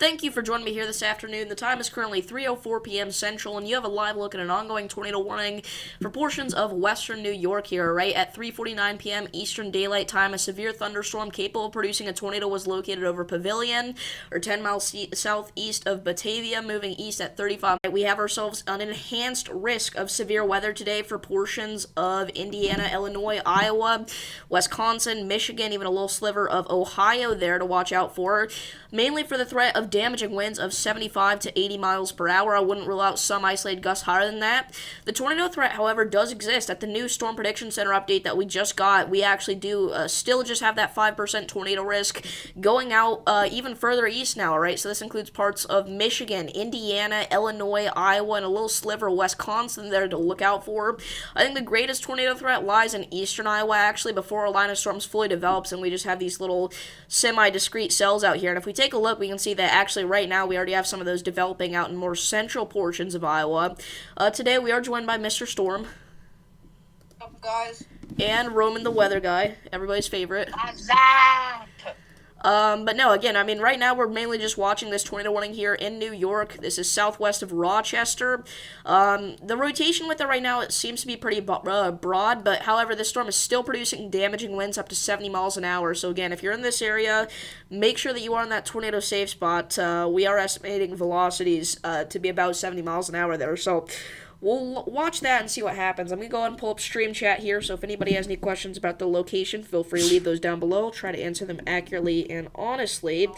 Thank you for joining me here this afternoon. The time is currently 3:04 p.m. Central, and you have a live look at an ongoing tornado warning for portions of western New York here. Right at 3:49 p.m. Eastern Daylight Time, a severe thunderstorm capable of producing a tornado was located over Pavilion, or 10 miles southeast of Batavia, moving east at 35. We have ourselves an enhanced risk of severe weather today for portions of Indiana, Illinois, Iowa, Wisconsin, Michigan, even a little sliver of Ohio there to watch out for. Mainly for the threat of damaging winds of 75 to 80 miles per hour. I wouldn't rule out some isolated gusts higher than that. The tornado threat, however, does exist. At the new Storm Prediction Center update that we just got, we actually do still just have that 5% tornado risk going out even further east now, right? So this includes parts of Michigan, Indiana, Illinois, Iowa, and a little sliver of Wisconsin there to look out for. I think the greatest tornado threat lies in eastern Iowa, actually, before our line of storms fully develops, and we just have these little semi-discrete cells out here. And if we take a look, we can see that actually right now we already have some of those developing out in more central portions of Iowa. Today we are joined by Mr. Storm. What's up, guys? And Roman the Weather Guy, everybody's favorite. Zap! But no, again, I mean, right now we're mainly just watching this tornado warning here in New York. This is southwest of Rochester. The rotation with it right now, it seems to be pretty broad, but however, this storm is still producing damaging winds up to 70 miles an hour. So again, if you're in this area, make sure that you are in that tornado safe spot. We are estimating velocities to be about 70 miles an hour there. So we'll watch that and see what happens. I'm going to go ahead and pull up stream chat here, so if anybody has any questions about the location, feel free to leave those down below. I'll try to answer them accurately and honestly.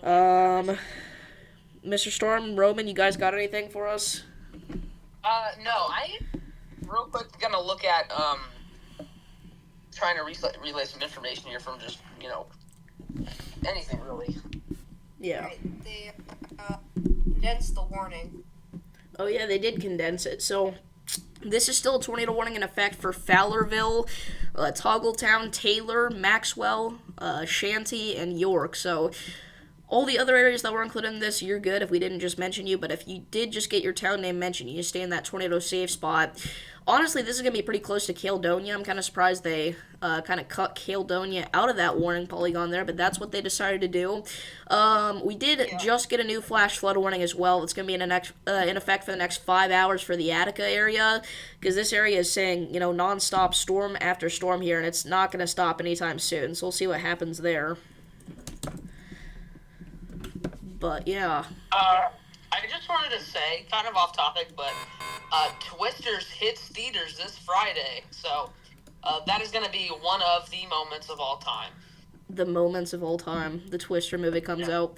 Mr. Storm, Roman, you guys got anything for us? No, I real quick gonna look at trying to relay some information here from just anything really. Yeah. Right, they condensed the warning. Oh yeah, they did condense it. So this is still a tornado warning in effect for Fowlerville, Toggletown, Taylor, Maxwell, Shanty, and York. So all the other areas that were included in this, you're good if we didn't just mention you, but if you did just get your town name mentioned, you just stay in that tornado safe spot. Honestly, this is going to be pretty close to Caledonia. I'm kind of surprised they kind of cut Caledonia out of that warning polygon there, but that's what they decided to do. We did just get a new flash flood warning as well. It's going to be in effect for the next 5 hours for the Attica area, because this area is saying, nonstop storm after storm here, and it's not going to stop anytime soon, so we'll see what happens there. But, yeah. I just wanted to say, kind of off topic, but Twisters hits theaters this Friday, so that is going to be one of the moments of all time. The moments of all time. The Twister movie comes out.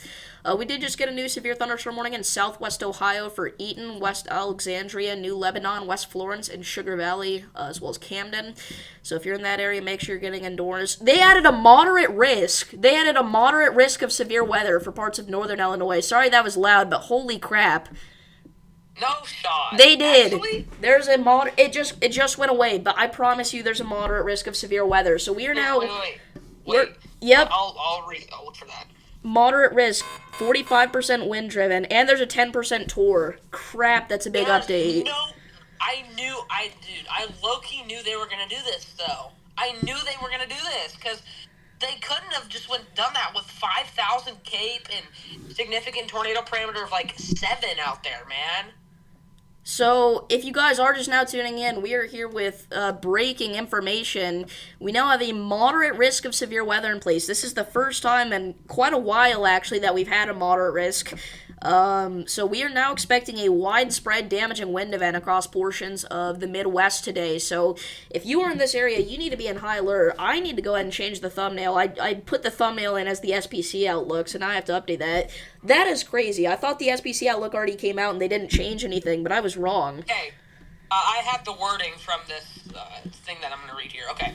We did just get a new severe thunderstorm warning in southwest Ohio for Eaton, West Alexandria, New Lebanon, West Florence, and Sugar Valley, as well as Camden. So if you're in that area, make sure you're getting indoors. They added a moderate risk. They added a moderate risk of severe weather for parts of northern Illinois. Sorry that was loud, but holy crap. No shot. They did. Actually? There's a it just went away, but I promise you there's a moderate risk of severe weather. So we are now... Wait. Yep. I'll look for that. Moderate risk, 45% wind driven, and there's a 10% tour. Crap, that's a big update. No, I low-key knew they were going to do this, though. I knew they were going to do this, because they couldn't have just done that with 5,000 cape and significant tornado parameter of, 7 out there, man. So, if you guys are just now tuning in, we are here with breaking information. We now have a moderate risk of severe weather in place. This is the first time in quite a while, actually, that we've had a moderate risk. So we are now expecting a widespread damaging wind event across portions of the Midwest today. So if you are in this area, you need to be in high alert. I need to go ahead and change the thumbnail. I put the thumbnail in as the SPC Outlook, so now I have to update that. That is crazy. I thought the SPC Outlook already came out and they didn't change anything, but I was wrong. Okay. I have the wording from this thing that I'm going to read here. Okay.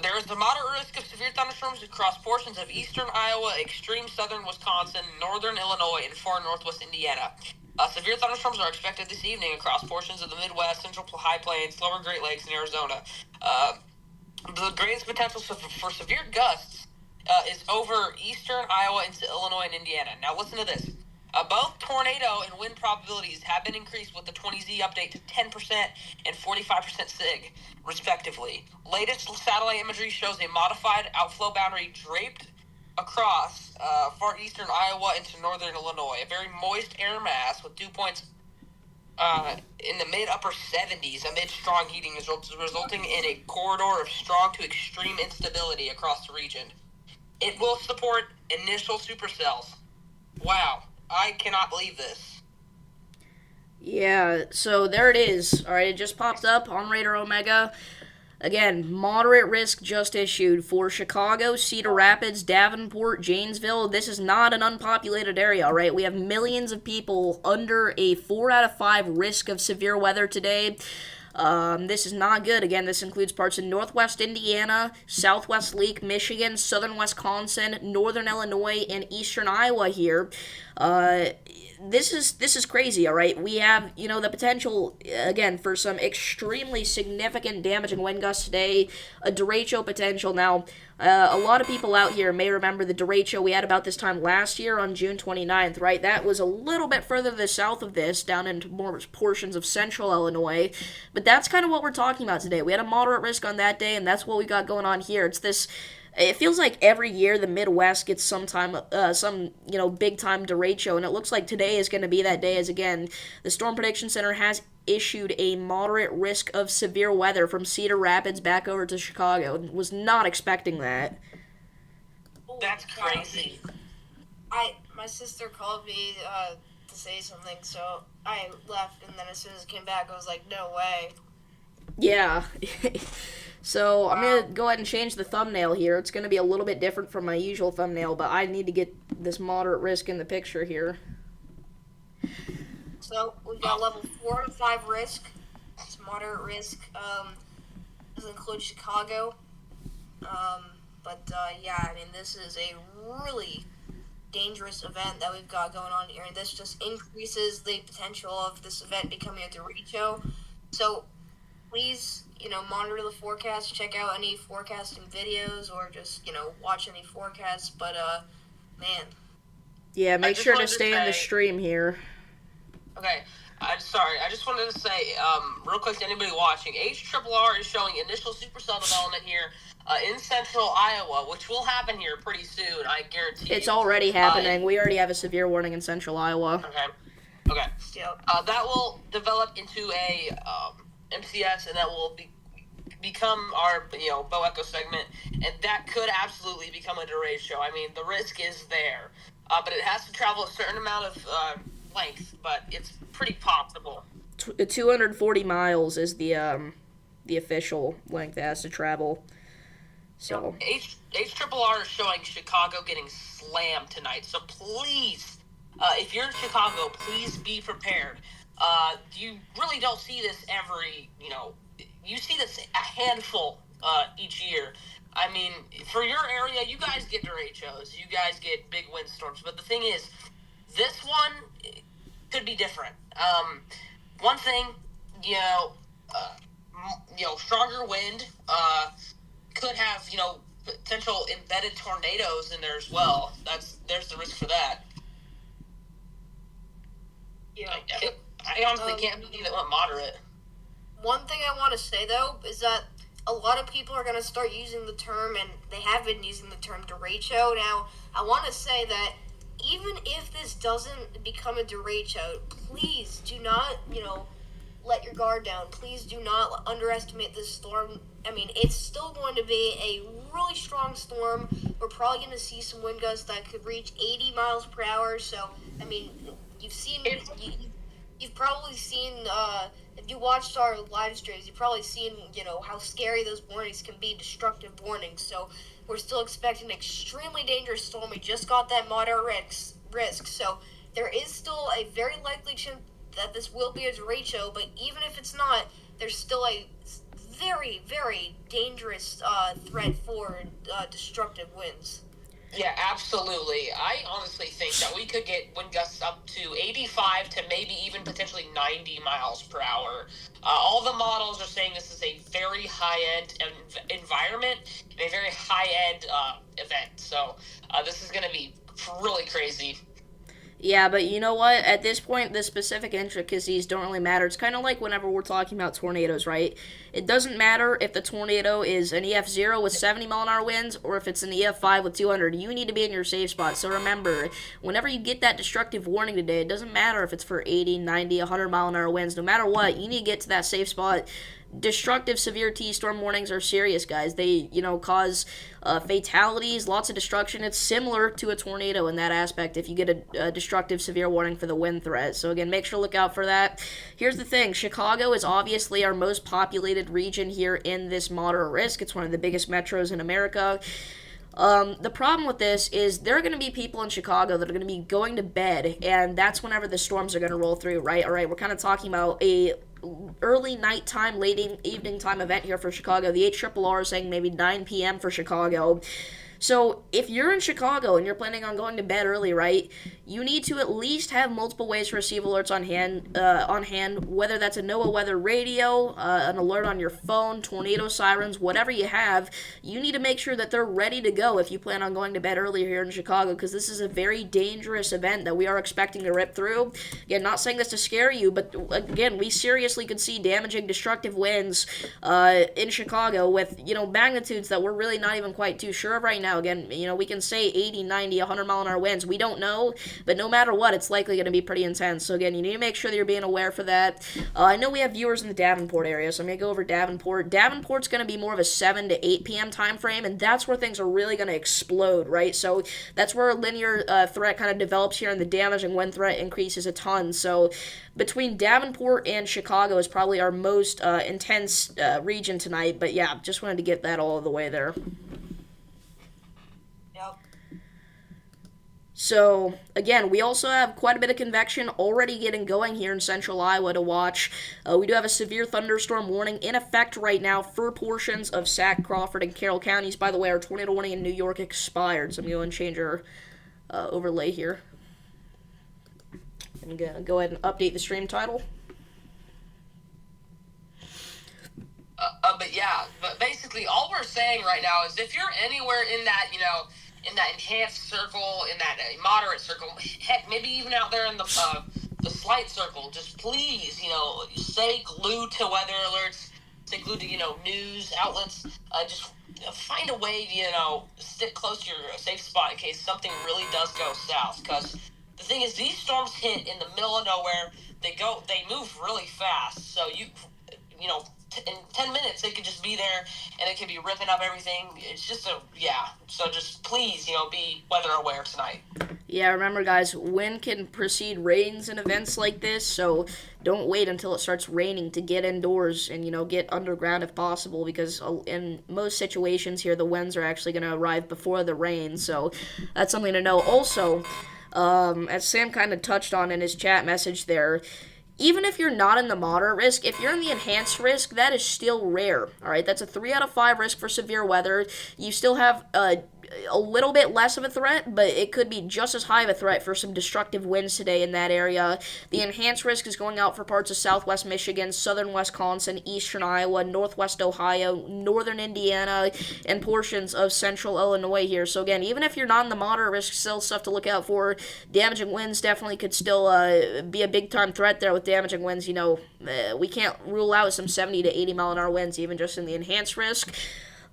There is a moderate risk of severe thunderstorms across portions of eastern Iowa, extreme southern Wisconsin, northern Illinois, and far northwest Indiana. Severe thunderstorms are expected this evening across portions of the Midwest, Central High Plains, Lower Great Lakes, and Arizona. The greatest potential for severe gusts is over eastern Iowa into Illinois and Indiana. Now listen to this. Both tornado and wind probabilities have been increased with the 20Z update to 10% and 45% SIG, respectively. Latest satellite imagery shows a modified outflow boundary draped across far eastern Iowa into northern Illinois. A very moist air mass with dew points in the mid-upper 70s amid strong heating, resulting in a corridor of strong to extreme instability across the region. It will support initial supercells. Wow, I cannot believe this. Yeah, so there it is. Alright, it just popped up on Radar Omega. Again, moderate risk just issued for Chicago, Cedar Rapids, Davenport, Janesville. This is not an unpopulated area, right? We have millions of people under a 4 out of 5 risk of severe weather today. This is not good. Again, this includes parts of northwest Indiana, southwest Lake Michigan, southern Wisconsin, northern Illinois, and eastern Iowa here. This is crazy, all right? We have, the potential, again, for some extremely significant damaging wind gusts today, a derecho potential. Now, a lot of people out here may remember the derecho we had about this time last year on June 29th, right? That was a little bit further to the south of this, down into more portions of central Illinois, but that's kind of what we're talking about today. We had a moderate risk on that day, and that's what we got going on here. It feels like every year the Midwest gets some big time derecho, and it looks like today is going to be that day. As again, the Storm Prediction Center has issued a moderate risk of severe weather from Cedar Rapids back over to Chicago. Was not expecting that. That's crazy. My sister called me to say something, so I left, and then as soon as I came back, I was like, no way. Yeah. So I'm going to go ahead and change the thumbnail here. It's going to be a little bit different from my usual thumbnail, but I need to get this moderate risk in the picture here. So we've got level 4 to 5 risk. It's moderate risk. Doesn't include Chicago. Yeah, I mean, this is a really dangerous event that we've got going on here, and this just increases the potential of this event becoming a derecho. So please, monitor the forecast, check out any forecasting videos, or just, watch any forecasts. But, man. Yeah, make sure to stay in the stream here. Okay, I just wanted to say, real quick to anybody watching, HRRR is showing initial supercell development here in central Iowa, which will happen here pretty soon, I guarantee It's already happening. We already have a severe warning in central Iowa. Okay. Yep. That will develop into a MCS, and that will become our Bow Echo segment, and that could absolutely become a derecho. I mean, the risk is there, but it has to travel a certain amount of length, but it's pretty possible. 240 miles is the official length it has to travel. So HRRR is showing Chicago getting slammed tonight, so please, if you're in Chicago, please be prepared. You really don't see this every, you see this a handful each year. I mean, for your area, you guys get derechos, you guys get big windstorms, but the thing is, this one could be different. One thing, stronger wind could have, potential embedded tornadoes in there as well. There's the risk for that. Yeah. I honestly can't believe it went moderate. One thing I want to say, though, is that a lot of people are going to start using the term, and they have been using the term derecho. Now, I want to say that even if this doesn't become a derecho, please do not, let your guard down. Please do not underestimate this storm. I mean, it's still going to be a really strong storm. We're probably going to see some wind gusts that could reach 80 miles per hour. So, I mean, you've probably seen, if you watched our live streams, you've probably seen, how scary those warnings can be, destructive warnings. So we're still expecting an extremely dangerous storm. We just got that moderate risk. So there is still a very likely chance that this will be a derecho, but even if it's not, there's still a very, very dangerous threat for destructive winds. Yeah, absolutely. I honestly think that we could get wind gusts up to 85 to maybe even potentially 90 miles per hour. All the models are saying this is a very high-end environment and a very high-end event. So this is going to be really crazy. Yeah, but you know what? At this point, the specific intricacies don't really matter. It's kind of like whenever we're talking about tornadoes, right? It doesn't matter if the tornado is an EF0 with 70 mile an hour winds or if it's an EF5 with 200. You need to be in your safe spot. So remember, whenever you get that destructive warning today, it doesn't matter if it's for 80, 90, 100 mile an hour winds. No matter what, you need to get to that safe spot. Destructive severe T-storm warnings are serious, guys. They, cause fatalities, lots of destruction. It's similar to a tornado in that aspect if you get a destructive severe warning for the wind threat. So again, make sure to look out for that. Here's the thing. Chicago is obviously our most populated region here in this moderate risk. It's one of the biggest metros in America. The problem with this is there are going to be people in Chicago that are going to be going to bed, and that's whenever the storms are going to roll through, right? All right, we're kind of talking about a early nighttime, late evening time event here for Chicago. The HRRR is saying maybe 9 p.m. for Chicago. So if you're in Chicago and you're planning on going to bed early, right, you need to at least have multiple ways to receive alerts on hand. Whether that's a NOAA weather radio, an alert on your phone, tornado sirens, whatever you have, you need to make sure that they're ready to go if you plan on going to bed earlier here in Chicago, because this is a very dangerous event that we are expecting to rip through. Again, not saying this to scare you, but again, we seriously could see damaging, destructive winds in Chicago with, magnitudes that we're really not even quite too sure of right now. Again, we can say 80, 90, 100 mile an hour winds. We don't know, but no matter what, it's likely going to be pretty intense. So again, you need to make sure that you're being aware for that. I know we have viewers in the Davenport area, so I'm going to go over Davenport. Davenport's going to be more of a 7 to 8 p.m. time frame, and that's where things are really going to explode, right? So that's where a linear threat kind of develops here, and the damage and wind threat increases a ton. So between Davenport and Chicago is probably our most intense region tonight, but yeah, just wanted to get that all the way there. Yep. So, again, we also have quite a bit of convection already getting going here in central Iowa to watch. We do have a severe thunderstorm warning in effect right now for portions of Sac, Crawford, and Carroll counties. By the way, our tornado warning in New York expired, so I'm going to change our overlay here. I'm going to go ahead and update the stream title. But basically all we're saying right now is if you're anywhere in that, in that enhanced circle, in that moderate circle, heck, maybe even out there in the slight circle, just please, stay glued to weather alerts, stay glued to, news outlets, just find a way to, stick close to your safe spot in case something really does go south, because the thing is, these storms hit in the middle of nowhere, they move really fast, so in 10 minutes, they could just be there, and it could be ripping up everything. It's just so just please, be weather aware tonight. Yeah, remember, guys, wind can precede rains in events like this, so don't wait until it starts raining to get indoors and, get underground if possible, because in most situations here, the winds are actually going to arrive before the rain, so that's something to know. Also, as Sam kind of touched on in his chat message there, even if you're not in the moderate risk, if you're in the enhanced risk, that is still rare, all right? That's a 3 out of 5 risk for severe weather. You still have a little bit less of a threat, but it could be just as high of a threat for some destructive winds today in that area. The enhanced risk is going out for parts of southwest Michigan, southern Wisconsin, eastern Iowa, northwest Ohio, northern Indiana, and portions of central Illinois here. So again, even if you're not in the moderate risk, still stuff to look out for. Damaging winds definitely could still be a big-time threat there with damaging winds. We can't rule out some 70 to 80 mile an hour winds, even just in the enhanced risk.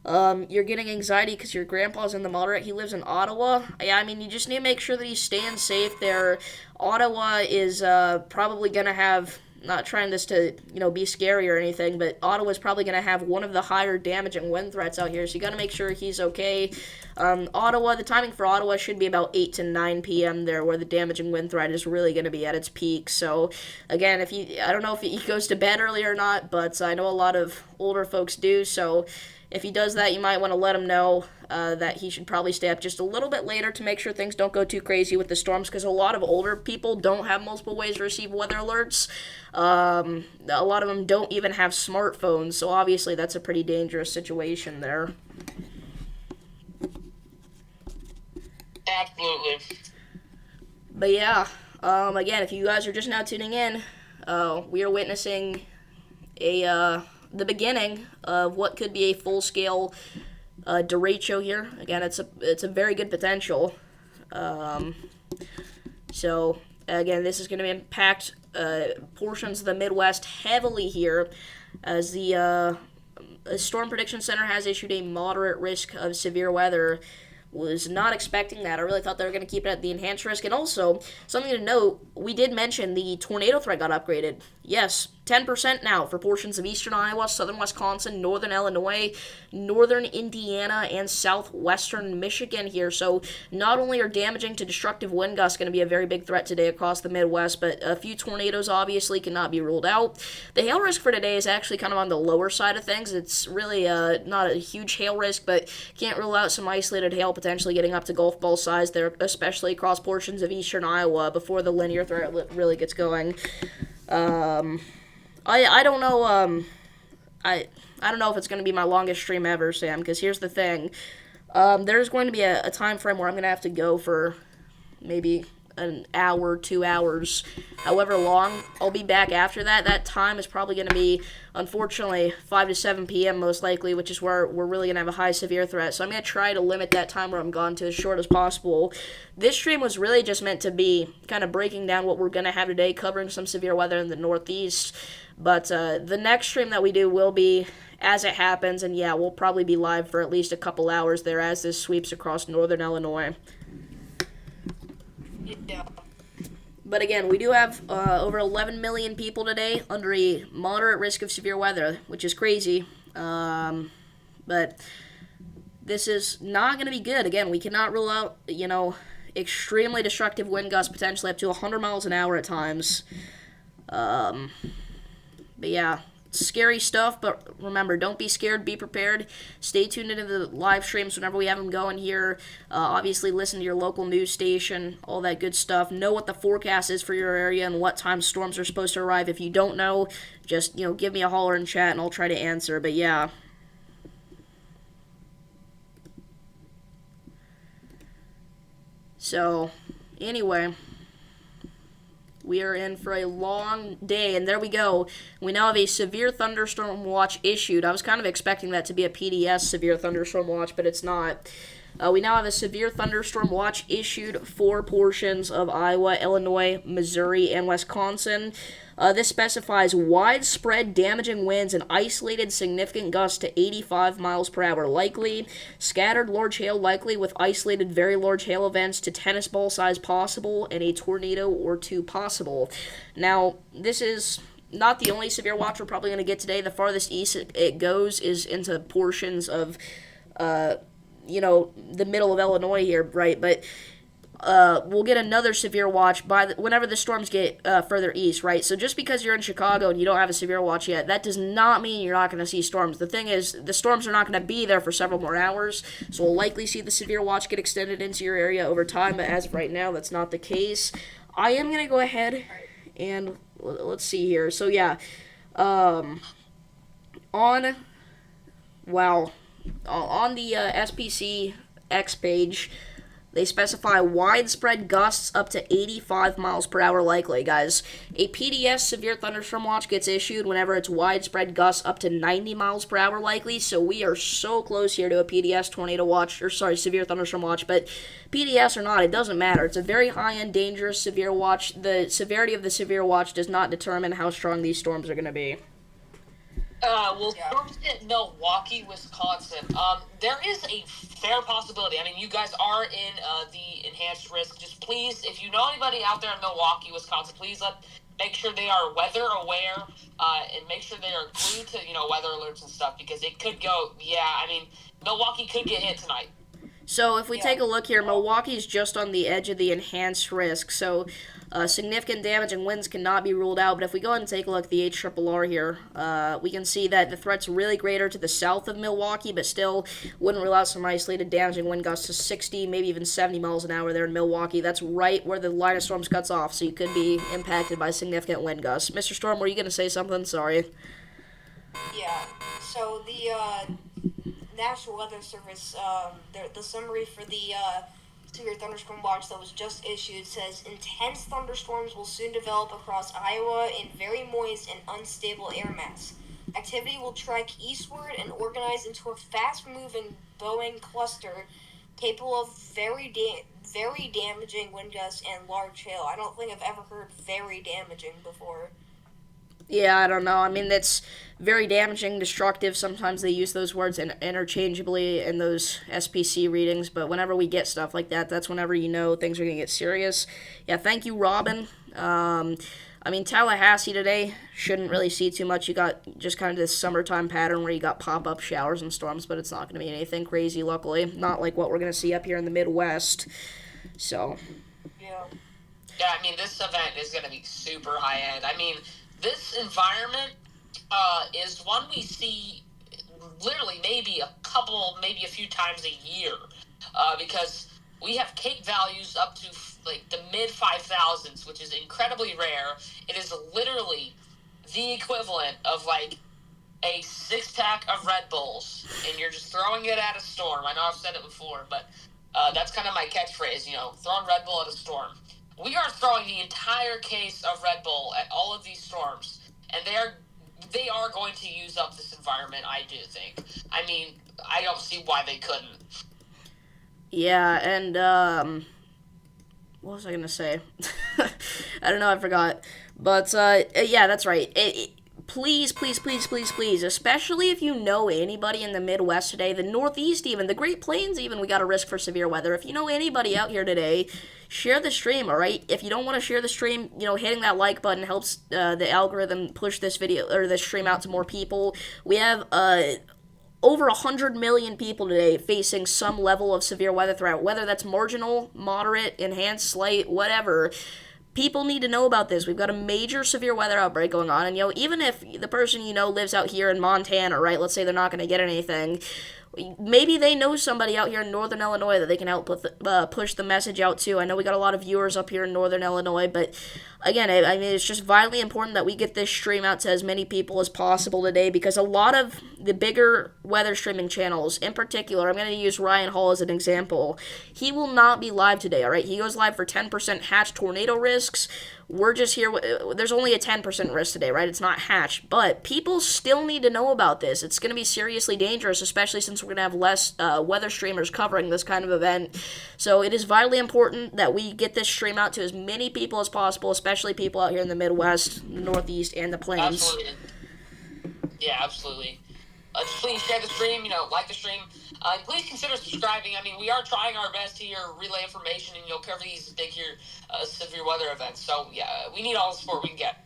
You're getting anxiety because your grandpa's in the moderate. He lives in Ottawa. Yeah, you just need to make sure that he's staying safe there. Ottawa is probably going to have, not trying this to, be scary or anything, but Ottawa's probably going to have one of the higher damaging wind threats out here, so you got to make sure he's okay. Ottawa, the timing for Ottawa should be about 8 to 9 p.m. there, where the damaging wind threat is really going to be at its peak. So, again, I don't know if he goes to bed early or not, but I know a lot of older folks do, so if he does that, you might want to let him know that he should probably stay up just a little bit later to make sure things don't go too crazy with the storms, because a lot of older people don't have multiple ways to receive weather alerts. A lot of them don't even have smartphones, so obviously that's a pretty dangerous situation there. Absolutely. But yeah, again, if you guys are just now tuning in, we are witnessing the beginning of what could be a full-scale derecho here. Again, it's a very good potential. So, again, this is going to impact portions of the Midwest heavily here, as the Storm Prediction Center has issued a moderate risk of severe weather. Was not expecting that. I really thought they were going to keep it at the enhanced risk. And also, something to note, we did mention the tornado threat got upgraded. Yes, 10% now for portions of eastern Iowa, southern Wisconsin, northern Illinois, northern Indiana, and southwestern Michigan here. So not only are damaging to destructive wind gusts going to be a very big threat today across the Midwest, but a few tornadoes obviously cannot be ruled out. The hail risk for today is actually kind of on the lower side of things. It's really not a huge hail risk, but can't rule out some isolated hail potentially getting up to golf ball size there, especially across portions of eastern Iowa before the linear threat really gets going. I don't know. I don't know if it's going to be my longest stream ever, Sam. Because here's the thing. There's going to be a time frame where I'm going to have to go for maybe an hour, 2 hours, however long. I'll be back after that. That time is probably going to be, unfortunately, 5 to 7 p.m. most likely, which is where we're really going to have a high severe threat. So I'm going to try to limit that time where I'm gone to as short as possible. This stream was really just meant to be kind of breaking down what we're going to have today, covering some severe weather in the Northeast. But the next stream that we do will be as it happens, and yeah, we'll probably be live for at least a couple hours there as this sweeps across northern Illinois. Yeah. But again, we do have over 11 million people today under a moderate risk of severe weather, which is crazy. But this is not going to be good. Again, we cannot rule out, extremely destructive wind gusts, potentially up to 100 miles an hour at times. But yeah, scary stuff, but remember, don't be scared, be prepared. Stay tuned into the live streams whenever we have them going here. Obviously, listen to your local news station, all that good stuff. Know what the forecast is for your area and what time storms are supposed to arrive. If you don't know, just, give me a holler in chat and I'll try to answer. But yeah. So, anyway, we are in for a long day, and there we go. We now have a severe thunderstorm watch issued. I was kind of expecting that to be a PDS severe thunderstorm watch, but it's not. We now have a severe thunderstorm watch issued for portions of Iowa, Illinois, Missouri, and Wisconsin. This specifies widespread damaging winds and isolated significant gusts to 85 miles per hour likely, scattered large hail likely with isolated very large hail events to tennis ball size possible, and a tornado or two possible. Now, this is not the only severe watch we're probably going to get today. The farthest east it goes is into portions of, the middle of Illinois here, right? But we'll get another severe watch whenever the storms get further east, right? So just because you're in Chicago and you don't have a severe watch yet, that does not mean you're not going to see storms. The thing is, the storms are not going to be there for several more hours, so we'll likely see the severe watch get extended into your area over time, but as of right now, that's not the case. I am going to go ahead and let's see here. So yeah, on the SPC X page, they specify widespread gusts up to 85 miles per hour likely, guys. A PDS severe thunderstorm watch gets issued whenever it's widespread gusts up to 90 miles per hour likely, so we are so close here to a PDS tornado watch, severe thunderstorm watch, but PDS or not, it doesn't matter. It's a very high-end, dangerous severe watch. The severity of the severe watch does not determine how strong these storms are going to be. Storms hit Milwaukee, Wisconsin. There is a fair possibility. I mean, you guys are in the enhanced risk. Just please, if you know anybody out there in Milwaukee, Wisconsin, please make sure they are weather aware and make sure they are glued to weather alerts and stuff, because it could go. Yeah, I mean, Milwaukee could get hit tonight. So if we take a look here, Milwaukee's just on the edge of the enhanced risk, so significant damage and winds cannot be ruled out. But if we go ahead and take a look at the HRRR here, we can see that the threat's really greater to the south of Milwaukee, but still wouldn't rule out some isolated damaging wind gusts to 60, maybe even 70 miles an hour there in Milwaukee. That's right where the line of storms cuts off, so you could be impacted by significant wind gusts. Mr. Storm, were you going to say something? Sorry. Yeah, so the National Weather Service, the summary for the severe thunderstorm watch that was just issued says intense thunderstorms will soon develop across Iowa in very moist and unstable air mass. Activity will trek eastward and organize into a fast-moving Boeing cluster capable of very damaging wind gusts and large hail. I don't think I've ever heard very damaging before. Yeah, I don't know. I mean, that's very damaging, destructive. Sometimes they use those words interchangeably in those SPC readings, but whenever we get stuff like that, that's whenever you know things are going to get serious. Yeah, thank you, Robin. I mean, Tallahassee today shouldn't really see too much. You got just kind of this summertime pattern where you got pop up showers and storms, but it's not going to be anything crazy, luckily. Not like what we're going to see up here in the Midwest. So. Yeah. Yeah, I mean, this event is going to be super high end. I mean, this environment is one we see literally maybe a few times a year because we have cape values up to like the mid 5,000s, which is incredibly rare. It is literally the equivalent of like a 6-pack of Red Bulls, and you're just throwing it at a storm. I know I've said it before, but that's kind of my catchphrase, throwing Red Bull at a storm. We are throwing the entire case of Red Bull at all of these storms, and they are going to use up this environment, I do think. I mean, I don't see why they couldn't. Yeah, and what was I gonna say? I don't know, I forgot. But yeah, that's right. Please, please, please, please, please, especially if you know anybody in the Midwest today, the Northeast even, the Great Plains even, we got a risk for severe weather. If you know anybody out here today, share the stream, all right? If you don't want to share the stream, hitting that like button helps the algorithm push this video or this stream out to more people. We have over 100 million people today facing some level of severe weather threat, whether that's marginal, moderate, enhanced, slight, whatever. People need to know about this. We've got a major severe weather outbreak going on, and even if the person lives out here in Montana, right? Let's say they're not going to get anything. Maybe they know somebody out here in northern Illinois that they can help push the message out to. I know we got a lot of viewers up here in northern Illinois, but again, I mean, it's just vitally important that we get this stream out to as many people as possible today, because a lot of the bigger weather streaming channels, in particular, I'm going to use Ryan Hall as an example. He will not be live today, all right? He goes live for 10% hatch tornado risks. We're just here. There's only a 10% risk today, right? It's not hatch, but people still need to know about this. It's going to be seriously dangerous, especially since we're going to have less weather streamers covering this kind of event. So it is vitally important that we get this stream out to as many people as possible, especially people out here in the Midwest, the Northeast, and the Plains. Absolutely. Yeah, absolutely. Just please share the stream, like the stream. Please consider subscribing. I mean, we are trying our best here, relay information, and cover these big here severe weather events. So, yeah, we need all the support we can get.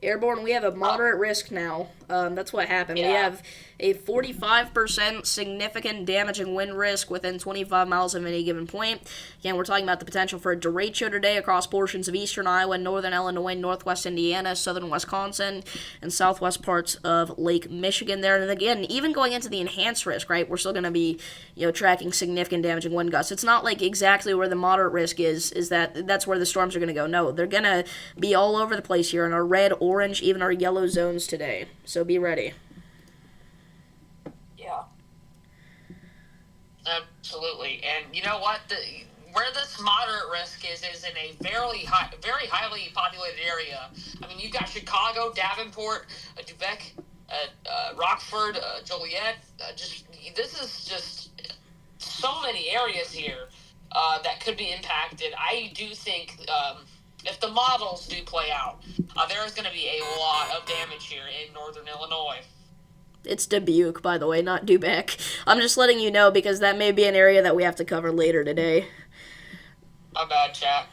Airborne, we have a moderate risk now. That's what happened. Yeah. We have a 45% significant damaging wind risk within 25 miles of any given point. Again, we're talking about the potential for a derecho today across portions of eastern Iowa, northern Illinois, northwest Indiana, southern Wisconsin, and southwest parts of Lake Michigan there. And again, even going into the enhanced risk, right, we're still going to be, tracking significant damaging wind gusts. It's not like exactly where the moderate risk is that's where the storms are going to go. No, they're going to be all over the place here in our red, orange, even our yellow zones today. So be ready. Yeah. Absolutely. And you know what? Where this moderate risk is in a very highly populated area. I mean, you've got Chicago, Davenport, Dubec, Rockford, Joliet. This is just so many areas here that could be impacted. I do think if the models do play out, there is going to be a lot of damage here in northern Illinois. It's Dubuque, by the way, not Dubec. I'm just letting you know because that may be an area that we have to cover later today. My bad, chat.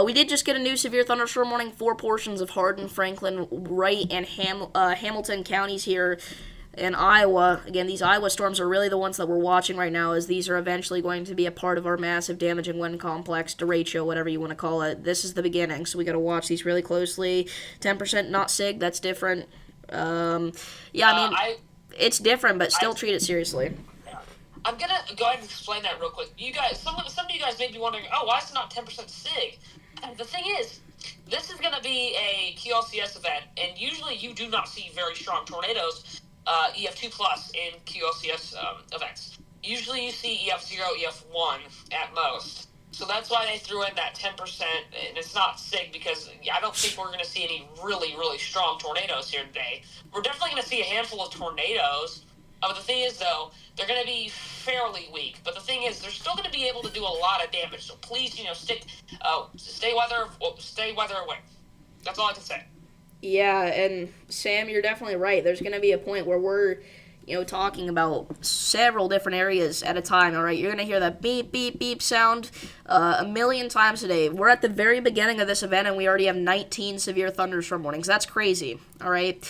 We did just get a new severe thunderstorm warning for portions of Hardin, Franklin, Wright, and Hamilton counties here in Iowa. Again, these Iowa storms are really the ones that we're watching right now, as these are eventually going to be a part of our massive damaging wind complex, derecho, whatever you want to call it. This is the beginning, so we got to watch these really closely. 10% not SIG, that's different. It's different, but still treat it seriously. I'm gonna go ahead and explain that real quick. You guys, some of you guys may be wondering, why is it not 10% SIG? And the thing is, this is gonna be a QLCS event, and usually you do not see very strong tornadoes, EF2 plus in QLCS events. Usually you see EF0, EF1 at most. So that's why they threw in that 10%, and it's not SIG because I don't think we're going to see any really, really strong tornadoes here today. We're definitely going to see a handful of tornadoes, But the thing is, though, they're going to be fairly weak. But the thing is, they're still going to be able to do a lot of damage. So please, stay weather away. That's all I can say. Yeah, and Sam, you're definitely right. There's going to be a point where we're, talking about several different areas at a time, all right? You're going to hear that beep, beep, beep sound a million times a day. We're at the very beginning of this event, and we already have 19 severe thunderstorm warnings. That's crazy, all right?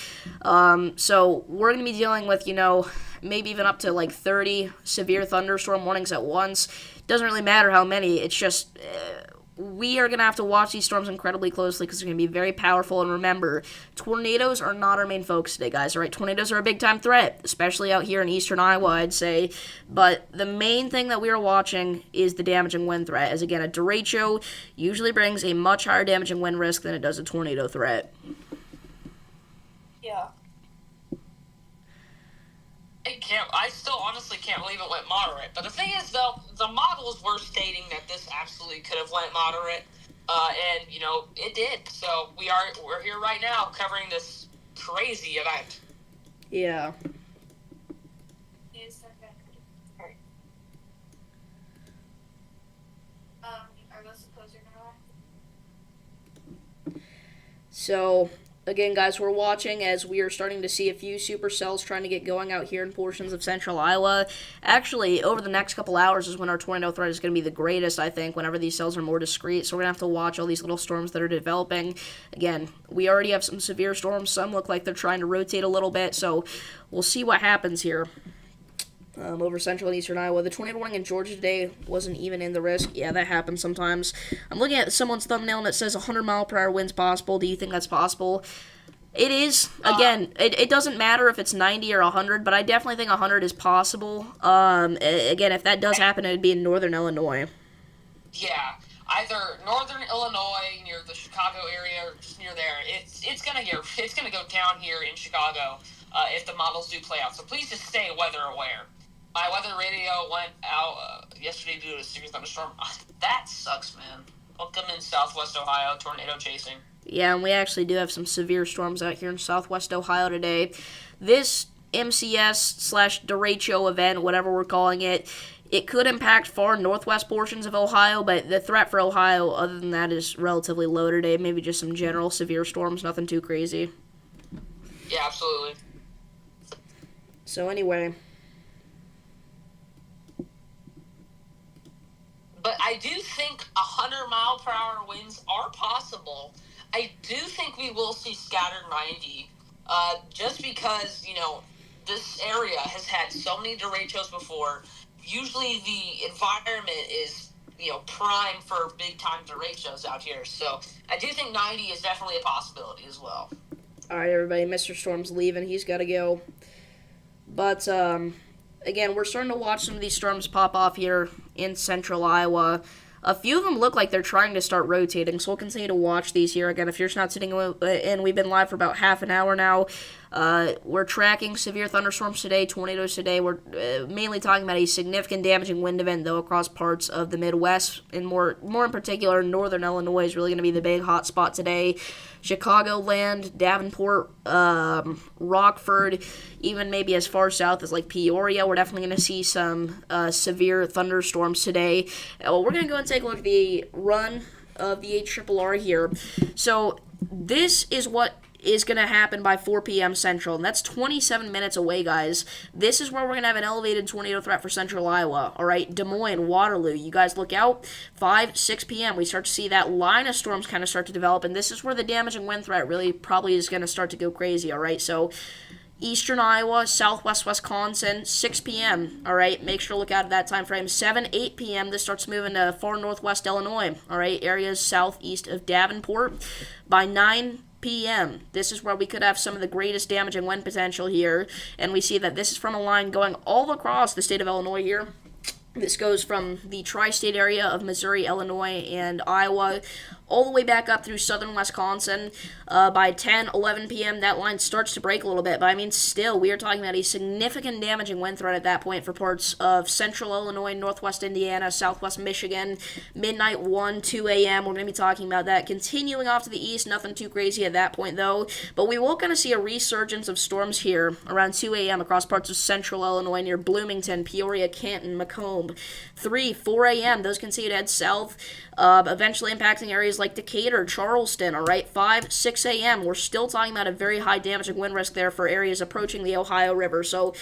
So we're going to be dealing with, maybe even up to like 30 severe thunderstorm warnings at once. Doesn't really matter how many. It's just we are going to have to watch these storms incredibly closely because they're going to be very powerful. And remember, tornadoes are not our main focus today, guys. All right, tornadoes are a big-time threat, especially out here in eastern Iowa, I'd say. But the main thing that we are watching is the damaging wind threat, as, again, a derecho usually brings a much higher damaging wind risk than it does a tornado threat. Yeah. I still honestly can't believe it went moderate. But the thing is, though, the models were stating that this absolutely could have went moderate, and it did. So we're here right now covering this crazy event. Yeah. So, again, guys, we're watching as we are starting to see a few supercells trying to get going out here in portions of central Iowa. Actually, over the next couple hours is when our tornado threat is going to be the greatest, I think, whenever these cells are more discrete. So we're going to have to watch all these little storms that are developing. Again, we already have some severe storms. Some look like they're trying to rotate a little bit, so we'll see what happens here. Over central and eastern Iowa. The tornado warning in Georgia today wasn't even in the risk. Yeah, that happens sometimes. I'm looking at someone's thumbnail and it says 100-mile-per-hour winds possible. Do you think that's possible? It is. Again, it doesn't matter if it's 90 or 100, but I definitely think 100 is possible. Again, if that does happen, it would be in northern Illinois. Yeah, either northern Illinois near the Chicago area or just near there. It's gonna go down here in Chicago if the models do play out. So please just stay weather aware. My weather radio went out yesterday due to a severe thunderstorm. That sucks, man. Welcome in Southwest Ohio, tornado chasing. Yeah, and we actually do have some severe storms out here in Southwest Ohio today. This MCS/derecho event, whatever we're calling it, it could impact far northwest portions of Ohio, but the threat for Ohio, other than that, is relatively low today. Maybe just some general severe storms, nothing too crazy. Yeah, absolutely. So anyway. But I do think 100-mile-per-hour winds are possible. I do think we will see scattered 90, just because, this area has had so many derechos before. Usually the environment is, prime for big-time derechos out here. So I do think 90 is definitely a possibility as well. All right, everybody, Mr. Storm's leaving. He's got to go. But, again, we're starting to watch some of these storms pop off here in central Iowa. A few of them look like they're trying to start rotating, so we'll continue to watch these here. Again, if you're just not sitting in, we've been live for about half an hour now. We're tracking severe thunderstorms today, tornadoes today. We're mainly talking about a significant damaging wind event, though, across parts of the Midwest, and more in particular, northern Illinois is really going to be the big hot spot today. Chicagoland, Davenport, Rockford, even maybe as far south as like Peoria. We're definitely going to see some severe thunderstorms today. We're going to go and take a look at the run of the HRRR here. So this is what is going to happen by 4 p.m. Central, and that's 27 minutes away, guys. This is where we're going to have an elevated tornado threat for central Iowa, all right? Des Moines, Waterloo, you guys look out. 5, 6 p.m., we start to see that line of storms kind of start to develop, and this is where the damaging wind threat really probably is going to start to go crazy, all right? So eastern Iowa, southwest Wisconsin, 6 p.m., all right? Make sure to look out at that time frame. 7, 8 p.m., this starts moving to far northwest Illinois, all right? Areas southeast of Davenport. By 9 p.m. This is where we could have some of the greatest damaging wind potential here, and we see that this is from a line going all across the state of Illinois here. This goes from the tri-state area of Missouri, Illinois, and Iowa, all the way back up through southern Wisconsin. By 10, 11 p.m., that line starts to break a little bit, but I mean, still, we are talking about a significant damaging wind threat at that point for parts of central Illinois, northwest Indiana, southwest Michigan. Midnight 1, 2 a.m., we're going to be talking about that. Continuing off to the east, nothing too crazy at that point, though, but we will kind of see a resurgence of storms here around 2 a.m. across parts of central Illinois near Bloomington, Peoria, Canton, Macomb. 3, 4 a.m., those continue to head south, eventually impacting areas like Decatur, Charleston, all right? 5, 6 a.m., we're still talking about a very high damaging wind risk there for areas approaching the Ohio River, so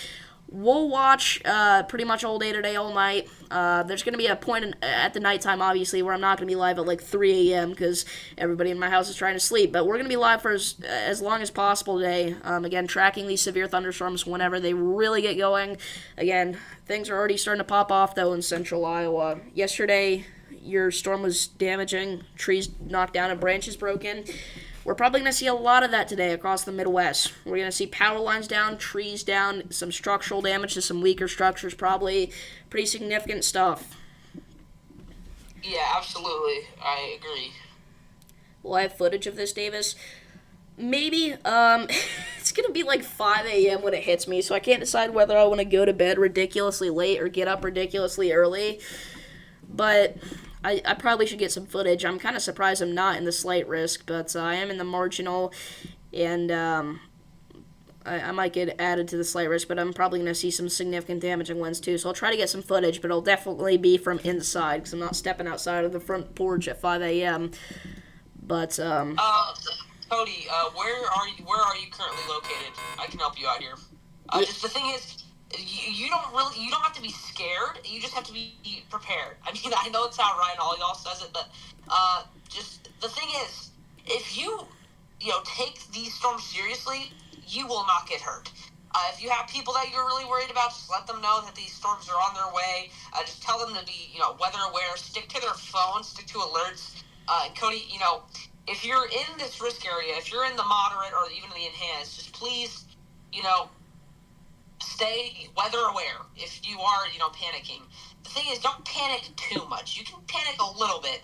we'll watch pretty much all day today, all night. There's going to be a point at the nighttime, obviously, where I'm not going to be live at like 3 a.m. because everybody in my house is trying to sleep. But we're going to be live for as long as possible today. Again, tracking these severe thunderstorms whenever they really get going. Again, things are already starting to pop off, though, in central Iowa. Yesterday, your storm was damaging. Trees knocked down and branches broken. We're probably going to see a lot of that today across the Midwest. We're going to see power lines down, trees down, some structural damage to some weaker structures, probably pretty significant stuff. Yeah, absolutely. I agree. Will I have footage of this, Davis? Maybe. It's going to be like 5 a.m. when it hits me, so I can't decide whether I want to go to bed ridiculously late or get up ridiculously early. But I probably should get some footage. I'm kind of surprised I'm not in the slight risk, but I am in the marginal, and I might get added to the slight risk, but I'm probably going to see some significant damaging winds too, so I'll try to get some footage, but it'll definitely be from inside, because I'm not stepping outside of the front porch at 5 a.m., but, Cody, where are you currently located? I can help you out here. Just the thing is, you don't have to be scared. You just have to be prepared. I mean, I know it's not right, and all y'all says it, but just the thing is, if you take these storms seriously, you will not get hurt. If you have people that you're really worried about, just let them know that these storms are on their way. Just tell them to be weather aware. Stick to their phones. Stick to alerts. And Cody, if you're in this risk area, if you're in the moderate or even the enhanced, just please, stay weather aware if you are, panicking. The thing is, don't panic too much. You can panic a little bit,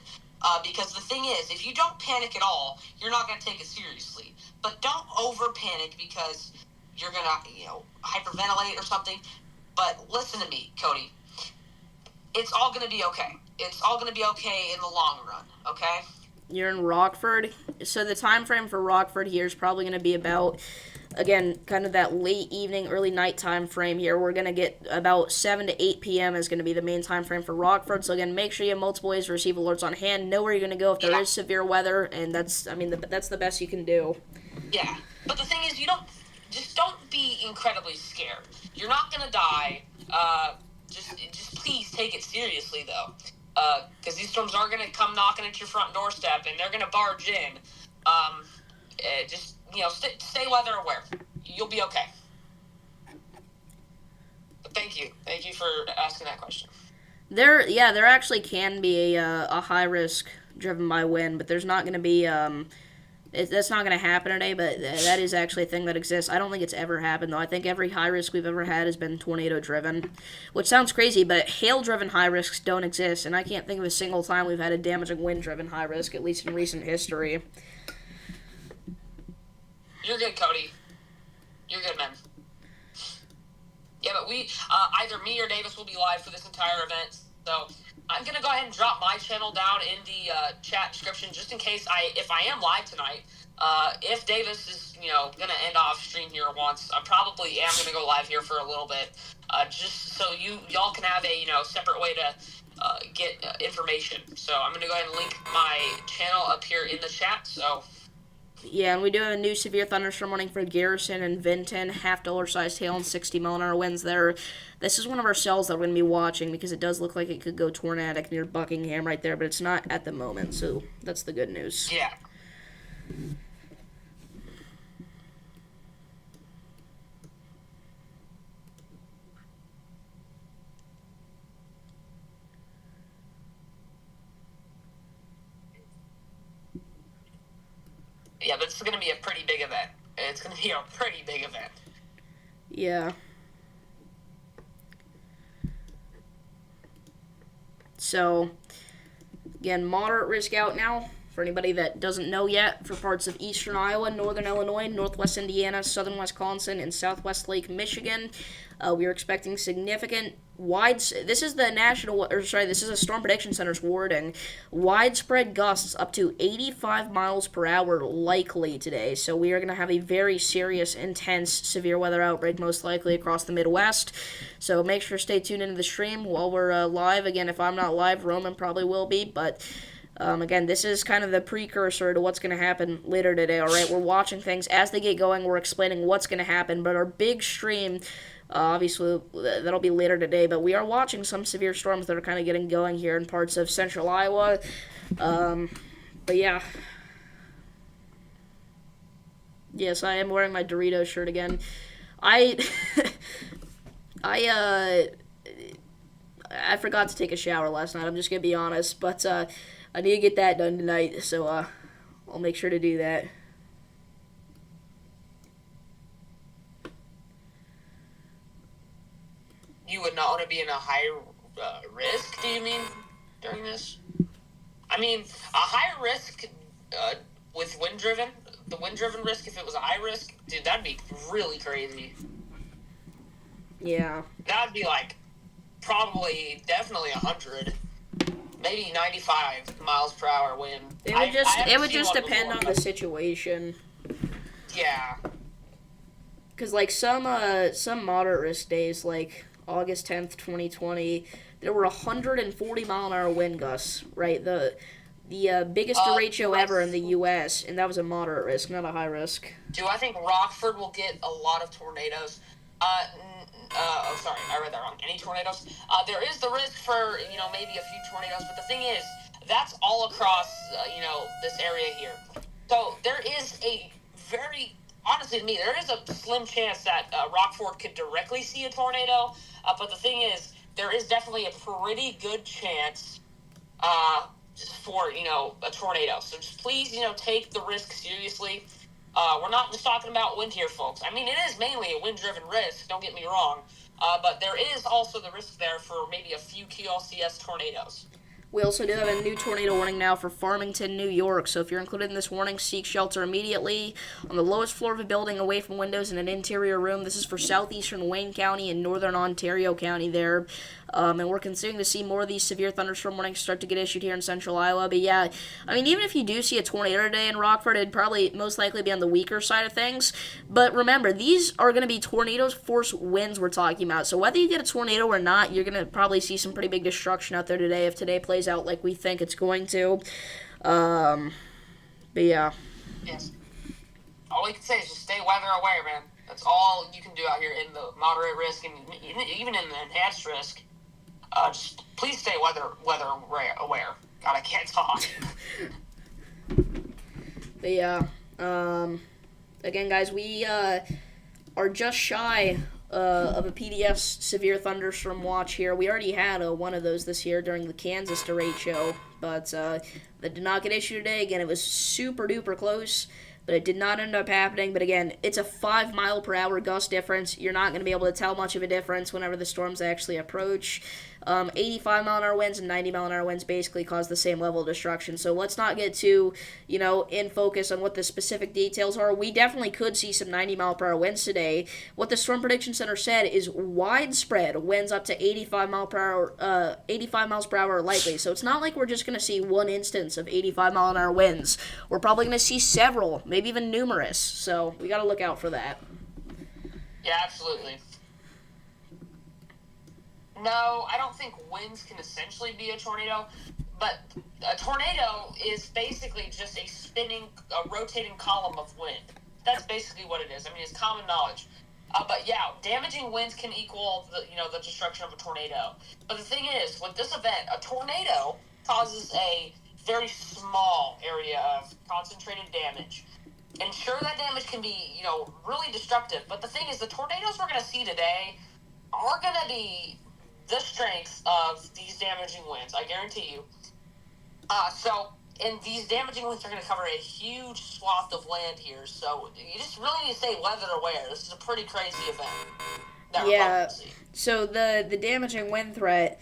because the thing is, if you don't panic at all, you're not going to take it seriously. But don't over panic because you're going to, hyperventilate or something. But listen to me, Cody. It's all going to be okay. It's all going to be okay in the long run, okay? You're in Rockford, so the time frame for Rockford here is probably going to be about, again, kind of that late evening, early night time frame here. We're going to get about 7 to 8 p.m. is going to be the main time frame for Rockford. So, again, make sure you have multiple ways to receive alerts on hand. Know where you're going to go if there is severe weather, and that's the best you can do. Yeah, but the thing is, don't be incredibly scared. You're not going to die. Just please take it seriously, though. Because these storms are going to come knocking at your front doorstep, and they're going to barge in. Stay weather aware. You'll be okay. But thank you for asking that question. There actually can be a high risk driven by wind, but there's not going to be that's not going to happen today. But that is actually a thing that exists. I don't think it's ever happened though. I think every high risk we've ever had has been tornado driven, which sounds crazy, but hail driven high risks don't exist, and I can't think of a single time we've had a damaging wind driven high risk, at least in recent history. You're good, Cody. You're good, man. Yeah, but we, either me or Davis will be live for this entire event. So I'm going to go ahead and drop my channel down in the chat description just in case if I am live tonight. If Davis is, going to end off stream here once, I probably am going to go live here for a little bit. Just so y'all can have a, separate way to get information. So I'm going to go ahead and link my channel up here in the chat. So... Yeah, and we do have a new severe thunderstorm warning for Garrison and Vinton, $50 sized hail and 60-mile-an-hour winds there. This is one of our cells that we're going to be watching because it does look like it could go tornadic near Buckingham right there, but it's not at the moment, so that's the good news. Yeah. Yeah, but it's going to be a pretty big event. It's going to be a pretty big event. Yeah. So, again, moderate risk out now. For anybody that doesn't know yet, for parts of eastern Iowa, northern Illinois, northwest Indiana, southern Wisconsin, and southwest Lake Michigan, we are expecting significant this is the Storm Prediction Center's wording, widespread gusts up to 85 miles per hour likely today. So we are going to have a very serious, intense, severe weather outbreak most likely across the Midwest. So make sure to stay tuned into the stream while we're live. Again, if I'm not live, Roman probably will be, but again, this is kind of the precursor to what's going to happen later today, all right? We're watching things as they get going. We're explaining what's going to happen, but our big stream, obviously, that'll be later today, but we are watching some severe storms that are kind of getting going here in parts of central Iowa. But yeah. Yes, I am wearing my Doritos shirt again. I forgot to take a shower last night, I'm just going to be honest, but I need to get that done tonight, so I'll make sure to do that. You would not want to be in a high risk, do you mean, during this? I mean, a high risk with wind-driven, the wind-driven risk, if it was a high risk, dude, that'd be really crazy. Yeah. That'd be like definitely 100. Maybe 95 miles per hour wind. It would just depend on the situation. Yeah. Because, like, some moderate risk days, like August 10th, 2020, there were 140 mile an hour wind gusts, right? The biggest derecho ever in the U.S., and that was a moderate risk, not a high risk. Do I think Rockford will get a lot of tornadoes? Sorry, I read that wrong. Any tornadoes? There is the risk for, maybe a few tornadoes, but the thing is, that's all across, this area here. So there is honestly to me, there is a slim chance that Rockford could directly see a tornado, but the thing is, there is definitely a pretty good chance for, a tornado. So just please, take the risk seriously. We're not just talking about wind here, folks. I mean, it is mainly a wind-driven risk, don't get me wrong, but there is also the risk there for maybe a few QLCS tornadoes. We also do have a new tornado warning now for Farmington, New York. So if you're included in this warning, seek shelter immediately on the lowest floor of a building away from windows in an interior room. This is for southeastern Wayne County and northern Ontario County there. And we're continuing to see more of these severe thunderstorm warnings start to get issued here in central Iowa. But yeah, I mean, even if you do see a tornado today in Rockford, it'd probably most likely be on the weaker side of things. But remember, these are going to be tornadoes, force winds we're talking about. So whether you get a tornado or not, you're going to probably see some pretty big destruction out there today if today plays out like we think it's going to. But yeah. Yes. All we can say is just stay weather aware, man. That's all you can do out here in the moderate risk and even in the enhanced risk. Just please stay weather aware. God, I can't talk. But yeah. Again, guys, we are just shy of a PDS severe thunderstorm watch here. We already had one of those this year during the Kansas derecho, but that did not get issued today. Again, it was super duper close, but it did not end up happening. But again, it's a 5 mile per hour gust difference. You're not going to be able to tell much of a difference whenever the storms actually approach. 85 mile an hour winds and 90 mile an hour winds basically cause the same level of destruction. So let's not get too, in focus on what the specific details are. We definitely could see some 90 mile per hour winds today. What the Storm Prediction Center said is widespread winds up to 85 miles per hour are likely. So it's not like we're just going to see one instance of 85 mile an hour winds. We're probably going to see several, maybe even numerous. So we got to look out for that. Yeah, absolutely. No, I don't think winds can essentially be a tornado, but a tornado is basically just a rotating column of wind. That's basically what it is. I mean, it's common knowledge. But yeah, damaging winds can equal the destruction of a tornado. But the thing is, with this event, a tornado causes a very small area of concentrated damage. And sure, that damage can be, really destructive. But the thing is, the tornadoes we're going to see today are going to be the strength of these damaging winds, I guarantee you. And these damaging winds are going to cover a huge swath of land here, so you just really need to stay weather aware. This is a pretty crazy event. Yeah, so the damaging wind threat,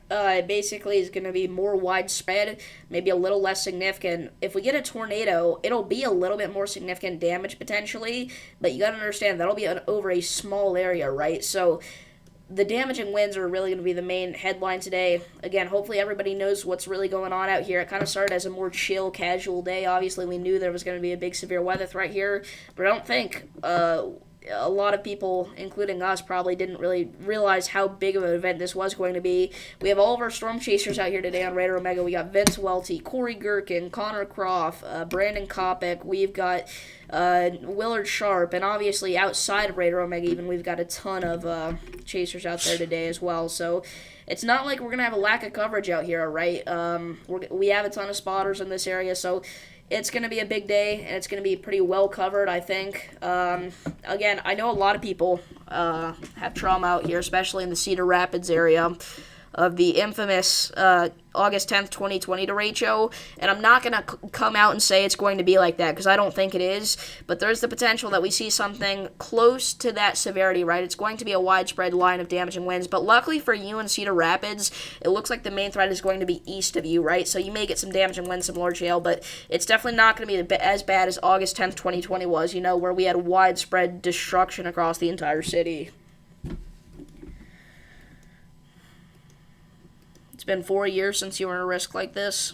basically is going to be more widespread, maybe a little less significant. If we get a tornado, it'll be a little bit more significant damage potentially, but you got to understand that'll be over a small area, right? So the damaging winds are really going to be the main headline today. Again, hopefully everybody knows what's really going on out here. It kind of started as a more chill, casual day. Obviously, we knew there was going to be a big severe weather threat here, but I don't think a lot of people, including us, probably didn't really realize how big of an event this was going to be. We have all of our storm chasers out here today on Raider Omega. We got Vince Welty, Corey Gherkin, Connor Croft, Brandon Kopic. We've got Willard Sharp, and obviously outside of Raider Omega even, we've got a ton of chasers out there today as well. So it's not like we're going to have a lack of coverage out here, right? We have a ton of spotters in this area, so it's going to be a big day, and it's going to be pretty well covered, I think. Again, I know a lot of people have trauma out here, especially in the Cedar Rapids area, of the infamous August 10th, 2020 derecho, and I'm not going to come out and say it's going to be like that, because I don't think it is, but there's the potential that we see something close to that severity, right? It's going to be a widespread line of damaging winds, but luckily for you in Cedar Rapids, it looks like the main threat is going to be east of you, right? So you may get some damaging winds, some large hail, but it's definitely not going to be as bad as August 10th, 2020 was, where we had widespread destruction across the entire city. It's been 4 years since you were in a risk like this.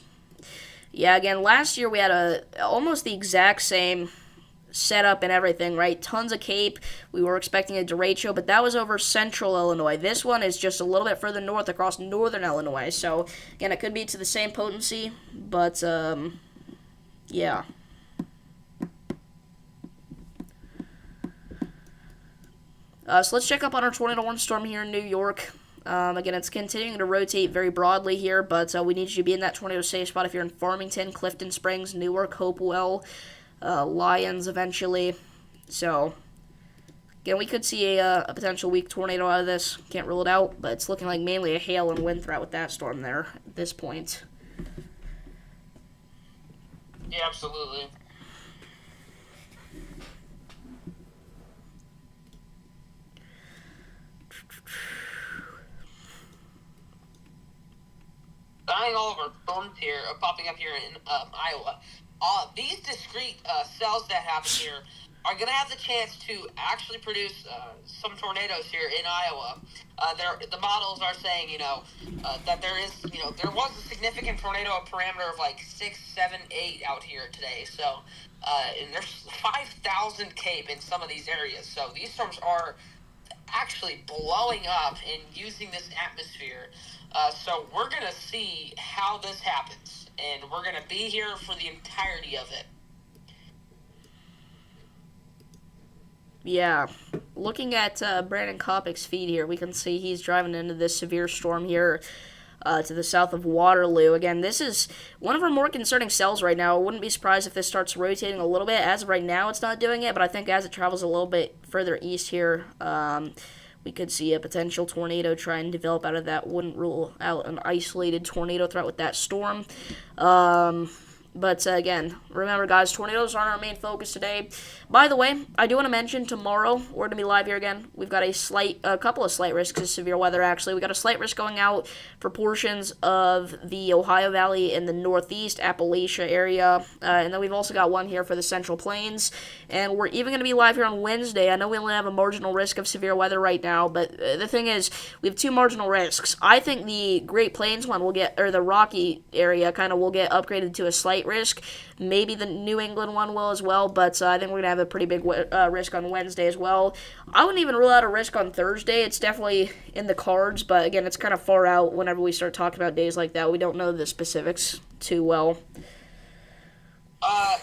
Yeah, again, last year we had almost the exact same setup and everything, right? Tons of Cape. We were expecting a derecho, but that was over central Illinois. This one is just a little bit further north across northern Illinois. So, again, it could be to the same potency, but, yeah. So let's check up on our tornado warning storm here in New York. Again, it's continuing to rotate very broadly here, but we need you to be in that tornado safe spot if you're in Farmington, Clifton Springs, Newark, Hopewell, Lyons eventually. So, again, we could see a potential weak tornado out of this. Can't rule it out, but it's looking like mainly a hail and wind threat with that storm there at this point. Yeah, absolutely. Dying all of our storms here, popping up here in Iowa. These discrete cells that happen here are going to have the chance to actually produce some tornadoes here in Iowa. The models are saying, that there was a significant tornado parameter of like 6, 7, 8 out here today. So, and there's 5,000 Cape in some of these areas. So these storms are actually blowing up and using this atmosphere. So we're going to see how this happens, and we're going to be here for the entirety of it. Yeah, looking at Brandon Kopic's feed here, we can see he's driving into this severe storm here to the south of Waterloo. Again, this is one of our more concerning cells right now. I wouldn't be surprised if this starts rotating a little bit. As of right now, it's not doing it, but I think as it travels a little bit further east here, we could see a potential tornado try and develop out of that. Wouldn't rule out an isolated tornado threat with that storm. But again, remember guys, tornadoes aren't our main focus today. By the way, I do want to mention tomorrow we're going to be live here again. We've got a couple of slight risks of severe weather actually. We got a slight risk going out for portions of the Ohio Valley in the northeast Appalachia area. And then we've also got one here for the Central Plains. And we're even going to be live here on Wednesday. I know we only have a marginal risk of severe weather right now, but the thing is, we have two marginal risks. I think the Great Plains one will get, or the Rocky area kind of will get upgraded to a slight risk. Maybe the New England one will as well, but I think we're going to have a pretty big risk on Wednesday as well. I wouldn't even rule out a risk on Thursday. It's definitely in the cards, but again, it's kind of far out whenever we start talking about days like that. We don't know the specifics too well.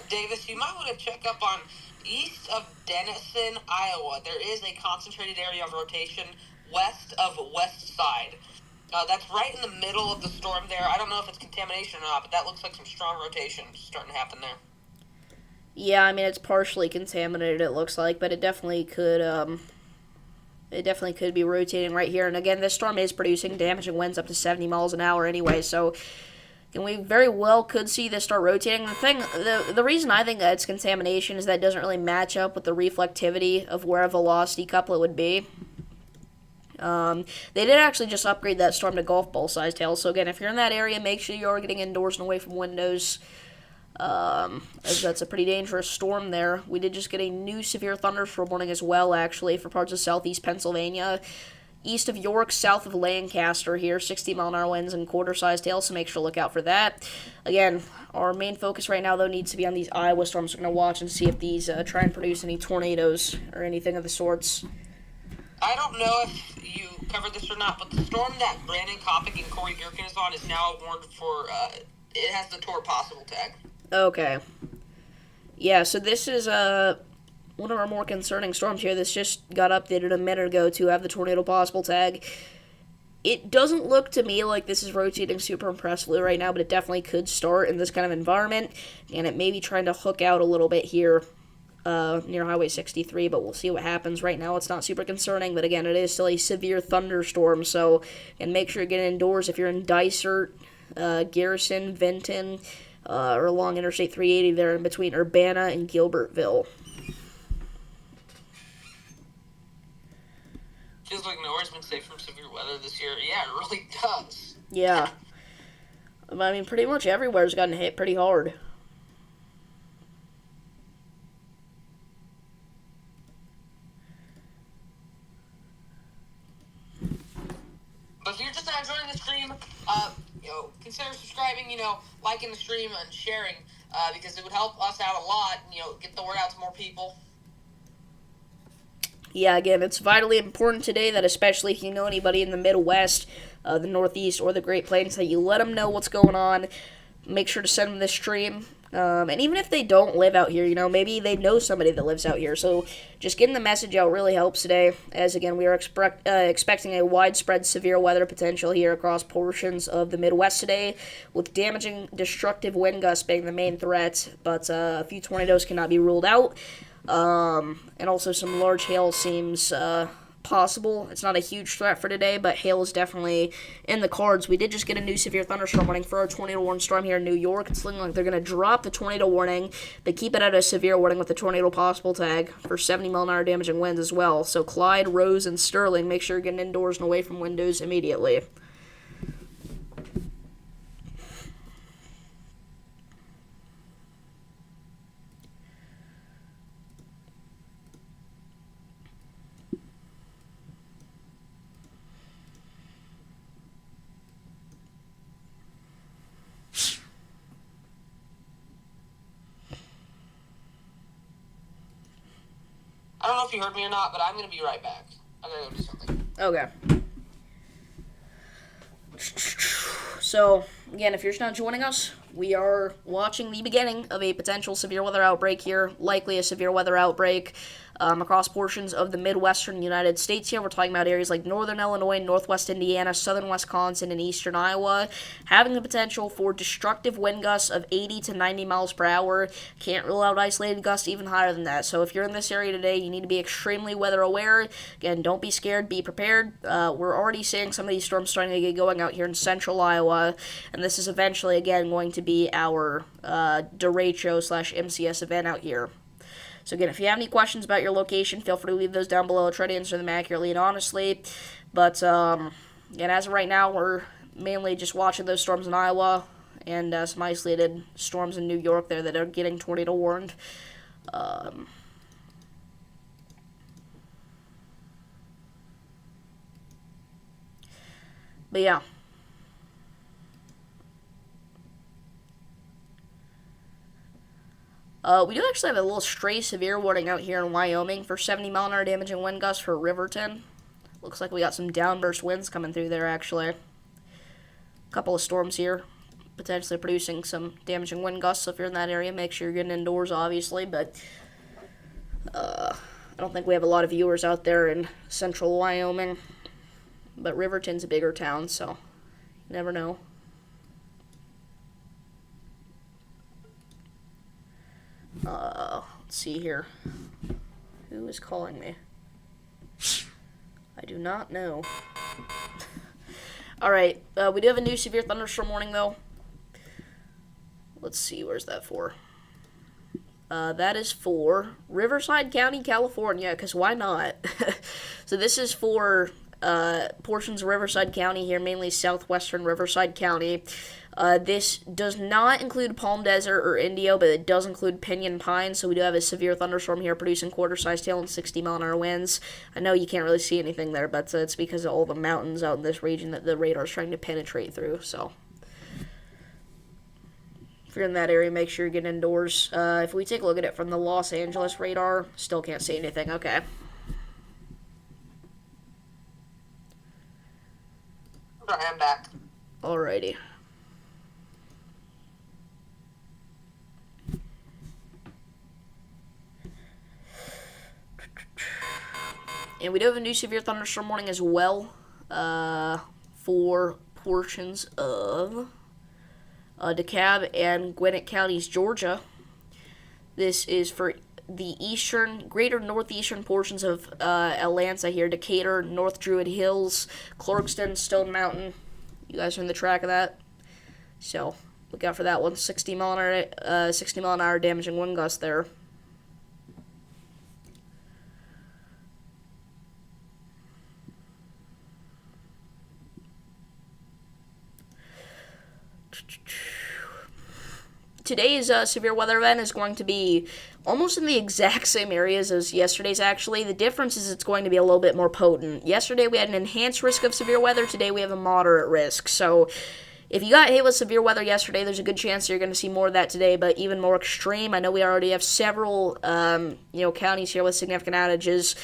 Davis, you might want to check up on east of Denison, Iowa. There is a concentrated area of rotation west of West Side. That's right in the middle of the storm there. I don't know if it's contamination or not, but that looks like some strong rotation starting to happen there. Yeah, I mean, it's partially contaminated, it looks like, but it definitely could be rotating right here. And again, this storm is producing damaging winds up to 70 miles an hour anyway, so and we very well could see this start rotating. The reason I think that it's contamination is that it doesn't really match up with the reflectivity of where a velocity couplet would be. They did actually just upgrade that storm to golf ball size hail. So again, if you're in that area, make sure you are getting indoors and away from windows. As that's a pretty dangerous storm there. We did just get a new severe thunderstorm warning as well, actually, for parts of southeast Pennsylvania. East of York, south of Lancaster here, 60-mile-an-hour winds and quarter-sized hail, so make sure to look out for that. Again, our main focus right now, though, needs to be on these Iowa storms. We're going to watch and see if these try and produce any tornadoes or anything of the sorts. I don't know if you covered this or not, but the storm that Brandon Kopic and Corey Gherkin is on is now warned for, it has the tour possible tag. Okay. Yeah, so this is one of our more concerning storms here. This just got updated a minute ago to have the tornado possible tag. It doesn't look to me like this is rotating super impressively right now, but it definitely could start in this kind of environment, and it may be trying to hook out a little bit here near Highway 63, but we'll see what happens. Right now it's not super concerning, but again, it is still a severe thunderstorm, so and make sure you get indoors if you're in Dysart, Garrison, Vinton, or along Interstate 380 there in between Urbana and Gilbertville. Feels like nowhere's been safe from severe weather this year. Yeah, it really does. Yeah. I mean, pretty much everywhere's gotten hit pretty hard. But if you're just not enjoying the stream, consider subscribing, liking the stream and sharing, because it would help us out a lot, get the word out to more people. Yeah, again, it's vitally important today that especially if you know anybody in the Midwest, the Northeast, or the Great Plains, that you let them know what's going on. Make sure to send them this stream. And even if they don't live out here, maybe they know somebody that lives out here. So just getting the message out really helps today, as again, we are expecting a widespread severe weather potential here across portions of the Midwest today, with damaging, destructive wind gusts being the main threat, but a few tornadoes cannot be ruled out. And also some large hail seems possible. It's not a huge threat for today, but hail is definitely in the cards. We did just get a new severe thunderstorm warning for our tornado warning storm here in New York. It's looking like they're going to drop the tornado warning. They keep it at a severe warning with the tornado possible tag for 70-mile-an-hour damaging winds as well. So Clyde, Rose, and Sterling, make sure you're getting indoors and away from windows immediately. I don't know if you heard me or not, but I'm going to be right back. I'm going to go do something. Okay. So, again, if you're just not joining us, we are watching the beginning of a potential severe weather outbreak here, likely a severe weather outbreak across portions of the Midwestern United States here. We're talking about areas like northern Illinois, northwest Indiana, southern Wisconsin, and eastern Iowa, having the potential for destructive wind gusts of 80 to 90 miles per hour. Can't rule out isolated gusts even higher than that. So if you're in this area today, you need to be extremely weather aware. Again, don't be scared, be prepared. We're already seeing some of these storms starting to get going out here in central Iowa, and this is eventually, again, going to be our Derecho/MCS event out here. So again, if you have any questions about your location, feel free to leave those down below. I'll try to answer them accurately and honestly. But again, as of right now, we're mainly just watching those storms in Iowa and some isolated storms in New York there that are getting tornado warned. But yeah. We do actually have a little stray severe warning out here in Wyoming for 70-mile-an-hour damaging wind gusts for Riverton. Looks like we got some downburst winds coming through there, actually. A couple of storms here, potentially producing some damaging wind gusts. So if you're in that area, make sure you're getting indoors, obviously. But I don't think we have a lot of viewers out there in central Wyoming. But Riverton's a bigger town, so you never know. Let's see here. Who is calling me? I do not know. Alright, we do have a new severe thunderstorm warning, though. Let's see, where's that for? That is for Riverside County, California, because why not? So this is for portions of Riverside County here, mainly southwestern Riverside County. This does not include Palm Desert or Indio, but it does include Pinyon Pine, so we do have a severe thunderstorm here producing quarter-sized hail and 60-mile-an-hour winds. I know you can't really see anything there, but it's because of all the mountains out in this region that the radar is trying to penetrate through, so if you're in that area, make sure you get indoors. If we take a look at it from the Los Angeles radar, still can't see anything. Okay. Sorry, I'm back. Alrighty. And we do have a new severe thunderstorm warning as well for portions of DeKalb and Gwinnett counties, Georgia. This is for the greater northeastern portions of Atlanta here, Decatur, North Druid Hills, Clarkston, Stone Mountain. You guys are in the track of that. So look out for that one. 60 mile an hour damaging wind gust there. Today's severe weather event is going to be almost in the exact same areas as yesterday's, actually. The difference is it's going to be a little bit more potent. Yesterday we had an enhanced risk of severe weather. Today we have a moderate risk. So if you got hit with severe weather yesterday, there's a good chance you're going to see more of that today, but even more extreme. I know we already have several counties here with significant outages.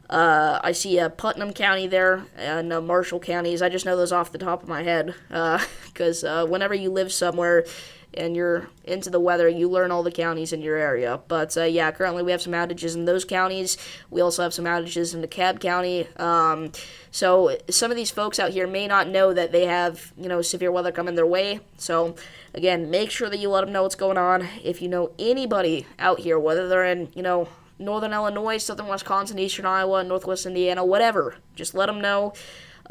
I see Putnam County there and Marshall counties. I just know those off the top of my head because whenever you live somewhere and you're into the weather, you learn all the counties in your area. But yeah, currently we have some outages in those counties. We also have some outages in DeKalb County. So some of these folks out here may not know that they have, severe weather coming their way. So again, make sure that you let them know what's going on. If you know anybody out here, whether they're in, northern Illinois, southern Wisconsin, eastern Iowa, northwest Indiana, whatever, just let them know.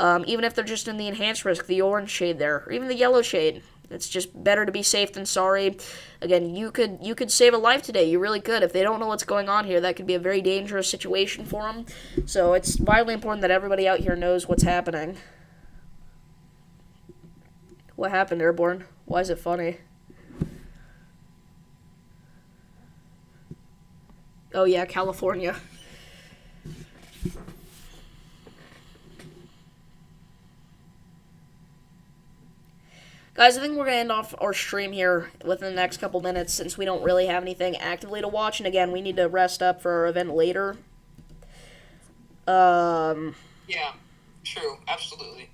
Even if they're just in the enhanced risk, the orange shade there, or even the yellow shade. It's just better to be safe than sorry. Again, you could save a life today. You really could. If they don't know what's going on here, that could be a very dangerous situation for them. So it's vitally important that everybody out here knows what's happening. What happened, Airborne? Why is it funny? Oh yeah, California. Guys, I think we're going to end off our stream here within the next couple minutes since we don't really have anything actively to watch. And again, we need to rest up for our event later. Yeah, true. Absolutely.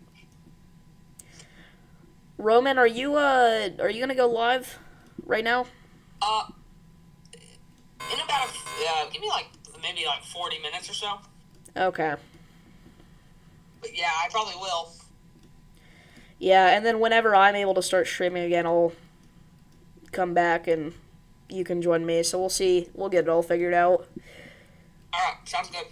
Roman, are you going to go live right now? In about give me maybe 40 minutes or so. Okay. But yeah, I probably will. Yeah, and then whenever I'm able to start streaming again, I'll come back and you can join me. So we'll see. We'll get it all figured out. Alright, sounds good.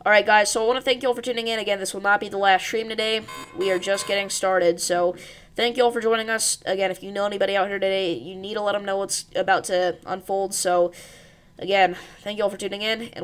Alright, guys, so I want to thank you all for tuning in. Again, this will not be the last stream today. We are just getting started, so thank you all for joining us. Again, if you know anybody out here today, you need to let them know what's about to unfold. So, again, thank you all for tuning in, and